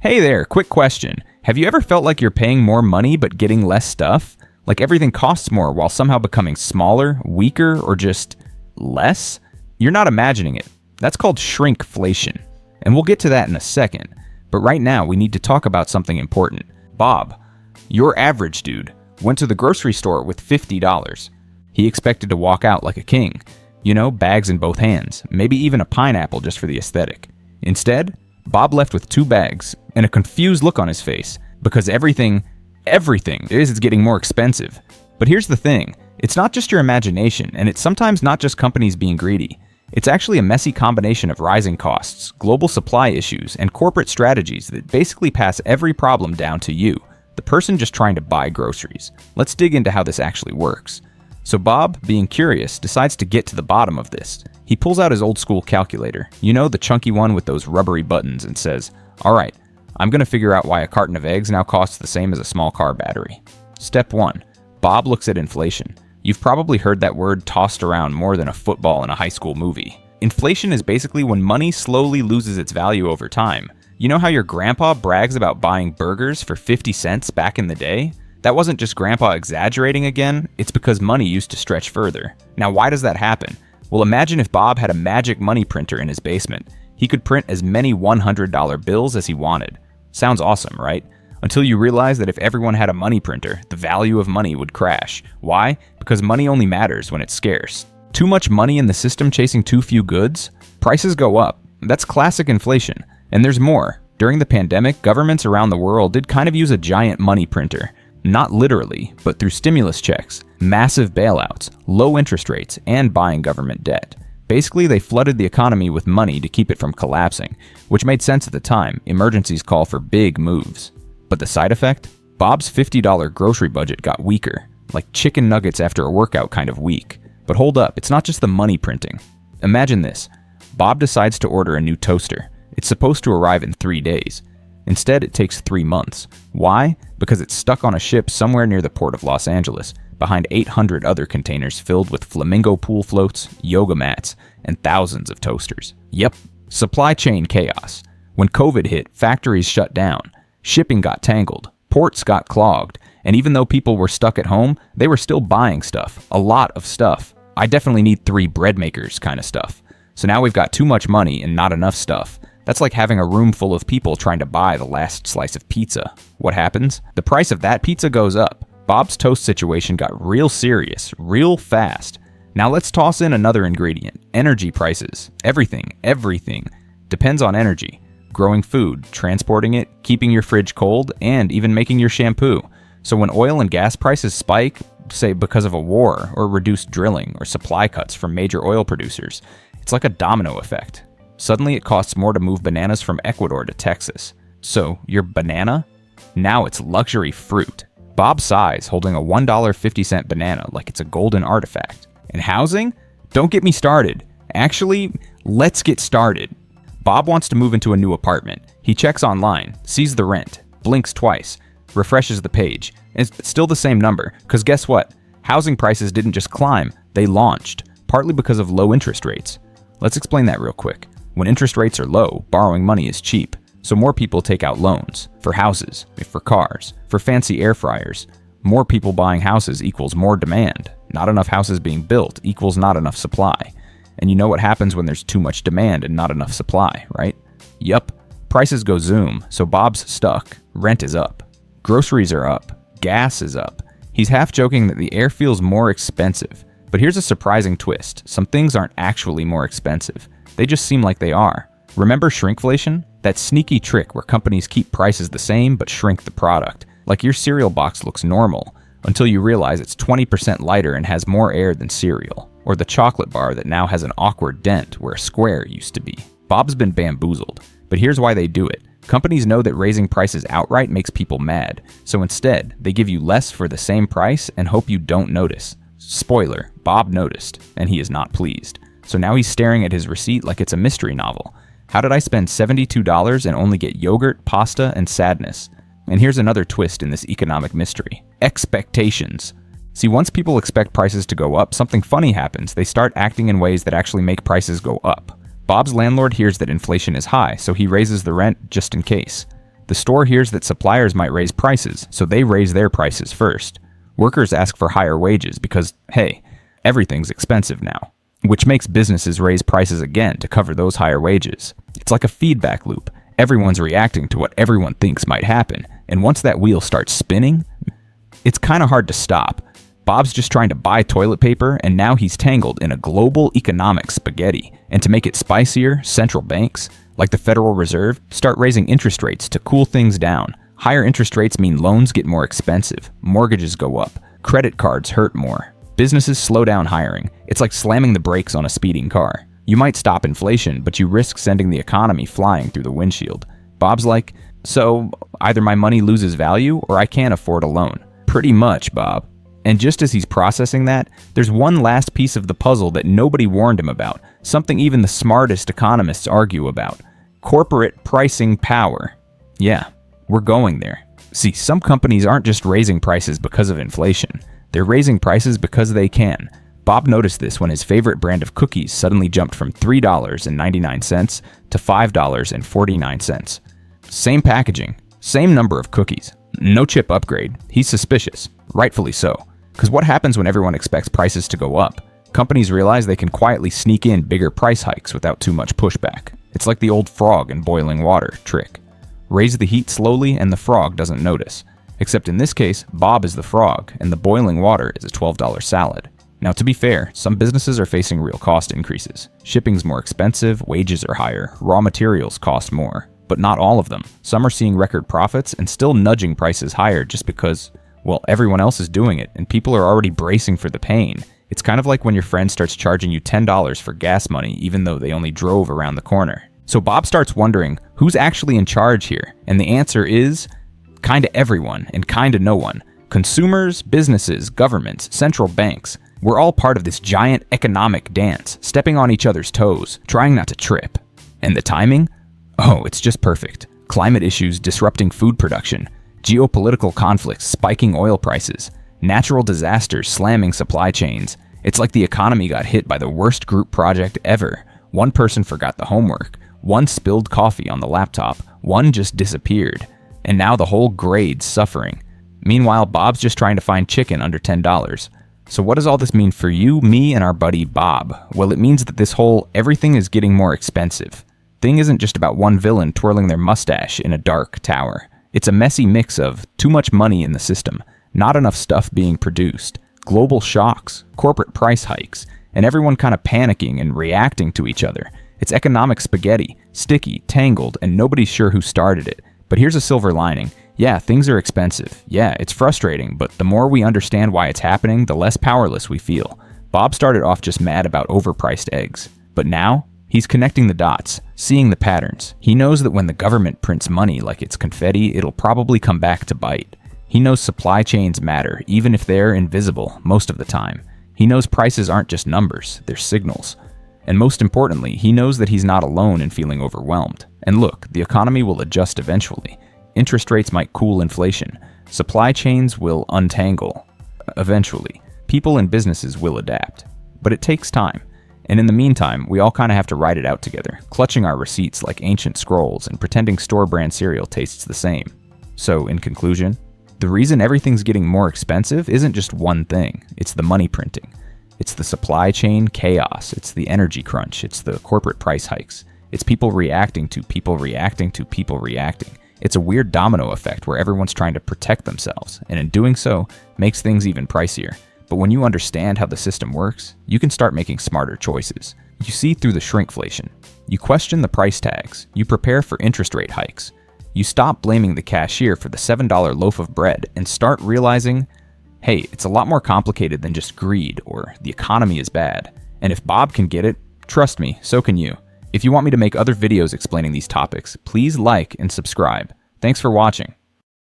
Hey there, quick question. Have you ever felt like you're paying more money but getting less stuff? Like everything costs more while somehow becoming smaller, weaker, or just less? You're not imagining it. That's called shrinkflation. And we'll get to that in a second. But right now, we need to talk about something important. Bob, your average dude, went to the grocery store with $50. He expected to walk out like a king. You know, bags in both hands, maybe even a pineapple just for the aesthetic. Instead, Bob left with 2 bags and a confused look on his face because everything is getting more expensive. But here's the thing, it's not just your imagination, and it's sometimes not just companies being greedy. It's actually a messy combination of rising costs, global supply issues, and corporate strategies that basically pass every problem down to you, the person just trying to buy groceries. Let's dig into how this actually works. So Bob, being curious, decides to get to the bottom of this. He pulls out his old school calculator, you know, the chunky one with those rubbery buttons, and says, "All right, I'm going to figure out why a carton of eggs now costs the same as a small car battery." Step 1. Bob looks at inflation. You've probably heard that word tossed around more than a football in a high school movie. Inflation is basically when money slowly loses its value over time. You know how your grandpa brags about buying burgers for 50 cents back in the day? That wasn't just grandpa exaggerating again, it's because money used to stretch further. Now why does that happen? Well, imagine if Bob had a magic money printer in his basement. He could print as many $100 bills as he wanted. Sounds awesome, right? Until you realize that if everyone had a money printer, the value of money would crash. Why? Because money only matters when it's scarce. Too much money in the system chasing too few goods? Prices go up. That's classic inflation. And there's more. During the pandemic, governments around the world did kind of use a giant money printer. Not literally, but through stimulus checks, massive bailouts, low interest rates, and buying government debt. Basically, they flooded the economy with money to keep it from collapsing, which made sense at the time. Emergencies call for big moves. But the side effect? Bob's $50 grocery budget got weaker, like chicken nuggets after a workout kind of weak. But hold up, it's not just the money printing. Imagine this. Bob decides to order a new toaster. It's supposed to arrive in 3 days. Instead, it takes 3 months. Why? Because it's stuck on a ship somewhere near the port of Los Angeles, behind 800 other containers filled with flamingo pool floats, yoga mats, and thousands of toasters. Yep, supply chain chaos. When COVID hit, factories shut down. Shipping got tangled. Ports got clogged. And even though people were stuck at home, they were still buying stuff. A lot of stuff. I definitely need 3 bread makers kind of stuff. So now we've got too much money and not enough stuff. That's like having a room full of people trying to buy the last slice of pizza. What happens? The price of that pizza goes up. Bob's toast situation got real serious, real fast. Now let's toss in another ingredient. Energy prices. Everything depends on energy. Growing food, transporting it, keeping your fridge cold, and even making your shampoo. So when oil and gas prices spike, say because of a war or reduced drilling or supply cuts from major oil producers, it's like a domino effect. Suddenly it costs more to move bananas from Ecuador to Texas. So your banana? Now it's luxury fruit. Bob sighs holding a $1.50 banana like it's a golden artifact. And housing? Don't get me started. Actually, let's get started. Bob wants to move into a new apartment. He checks online, sees the rent, blinks twice, refreshes the page. It's still the same number, because guess what? Housing prices didn't just climb, they launched, partly because of low interest rates. Let's explain that real quick. When interest rates are low, borrowing money is cheap, so more people take out loans for houses, for cars, for fancy air fryers. More people buying houses equals more demand. Not enough houses being built equals not enough supply. And you know what happens when there's too much demand and not enough supply, right? Yup. Prices go zoom, so Bob's stuck. Rent is up. Groceries are up. Gas is up. He's half joking that the air feels more expensive. But here's a surprising twist. Some things aren't actually more expensive. They just seem like they are. Remember shrinkflation? That sneaky trick where companies keep prices the same but shrink the product. Like your cereal box looks normal until you realize it's 20% lighter and has more air than cereal. Or the chocolate bar that now has an awkward dent where a square used to be. Bob's been bamboozled. But here's why they do it. Companies know that raising prices outright makes people mad. So instead, they give you less for the same price and hope you don't notice. Spoiler, Bob noticed, and he is not pleased. So now he's staring at his receipt like it's a mystery novel. How did I spend $72 and only get yogurt, pasta, and sadness? And here's another twist in this economic mystery. Expectations. See, once people expect prices to go up, something funny happens. They start acting in ways that actually make prices go up. Bob's landlord hears that inflation is high, so he raises the rent just in case. The store hears that suppliers might raise prices, so they raise their prices first. Workers ask for higher wages because, hey, everything's expensive now, which makes businesses raise prices again to cover those higher wages. It's like a feedback loop. Everyone's reacting to what everyone thinks might happen, and once that wheel starts spinning, it's kind of hard to stop. Bob's just trying to buy toilet paper, and now he's tangled in a global economic spaghetti. And to make it spicier, central banks, like the Federal Reserve, start raising interest rates to cool things down. Higher interest rates mean loans get more expensive, mortgages go up, credit cards hurt more. Businesses slow down hiring. It's like slamming the brakes on a speeding car. You might stop inflation, but you risk sending the economy flying through the windshield. Bob's like, so either my money loses value or I can't afford a loan. Pretty much, Bob. And just as he's processing that, there's one last piece of the puzzle that nobody warned him about, something even the smartest economists argue about. Corporate pricing power. Yeah, we're going there. See, some companies aren't just raising prices because of inflation. They're raising prices because they can. Bob noticed this when his favorite brand of cookies suddenly jumped from $3.99 to $5.49. Same packaging, same number of cookies. No chip upgrade. He's suspicious. Rightfully so. Because what happens when everyone expects prices to go up? Companies realize they can quietly sneak in bigger price hikes without too much pushback. It's like the old frog in boiling water trick. Raise the heat slowly and the frog doesn't notice. Except in this case, Bob is the frog, and the boiling water is a $12 salad. Now, to be fair, some businesses are facing real cost increases. Shipping's more expensive, wages are higher, raw materials cost more. But not all of them. Some are seeing record profits and still nudging prices higher just because, well, everyone else is doing it, and people are already bracing for the pain. It's kind of like when your friend starts charging you $10 for gas money, even though they only drove around the corner. So Bob starts wondering, who's actually in charge here? And the answer is, kinda everyone and kinda no one. Consumers, businesses, governments, central banks. We're all part of this giant economic dance, stepping on each other's toes, trying not to trip. And the timing? Oh, it's just perfect. Climate issues disrupting food production, geopolitical conflicts spiking oil prices, natural disasters slamming supply chains. It's like the economy got hit by the worst group project ever. One person forgot the homework, one spilled coffee on the laptop, one just disappeared, and now the whole grade's suffering. Meanwhile, Bob's just trying to find chicken under $10. So what does all this mean for you, me, and our buddy Bob? Well, it means that this whole everything is getting more expensive thing isn't just about one villain twirling their mustache in a dark tower. It's a messy mix of too much money in the system, not enough stuff being produced, global shocks, corporate price hikes, and everyone kind of panicking and reacting to each other. It's economic spaghetti, sticky, tangled, and nobody's sure who started it. But here's a silver lining. Yeah, things are expensive. Yeah, it's frustrating, but the more we understand why it's happening, the less powerless we feel. Bob started off just mad about overpriced eggs, but now he's connecting the dots, seeing the patterns. He knows that when the government prints money like it's confetti, it'll probably come back to bite. He knows supply chains matter, even if they're invisible most of the time. He knows prices aren't just numbers, they're signals. And most importantly, he knows that he's not alone in feeling overwhelmed. And look, the economy will adjust eventually. Interest rates might cool inflation. Supply chains will untangle. Eventually. People and businesses will adapt. But it takes time. And in the meantime, we all kind of have to ride it out together, clutching our receipts like ancient scrolls and pretending store-brand cereal tastes the same. So, in conclusion, the reason everything's getting more expensive isn't just one thing. It's the money printing. It's the supply chain chaos. It's the energy crunch. It's the corporate price hikes. It's people reacting to people reacting to people reacting. It's a weird domino effect where everyone's trying to protect themselves, and in doing so, makes things even pricier. But when you understand how the system works, you can start making smarter choices. You see through the shrinkflation. You question the price tags. You prepare for interest rate hikes. You stop blaming the cashier for the $7 loaf of bread and start realizing, hey, it's a lot more complicated than just greed or the economy is bad. And if Bob can get it, trust me, so can you. If you want me to make other videos explaining these topics, please like and subscribe. Thanks for watching.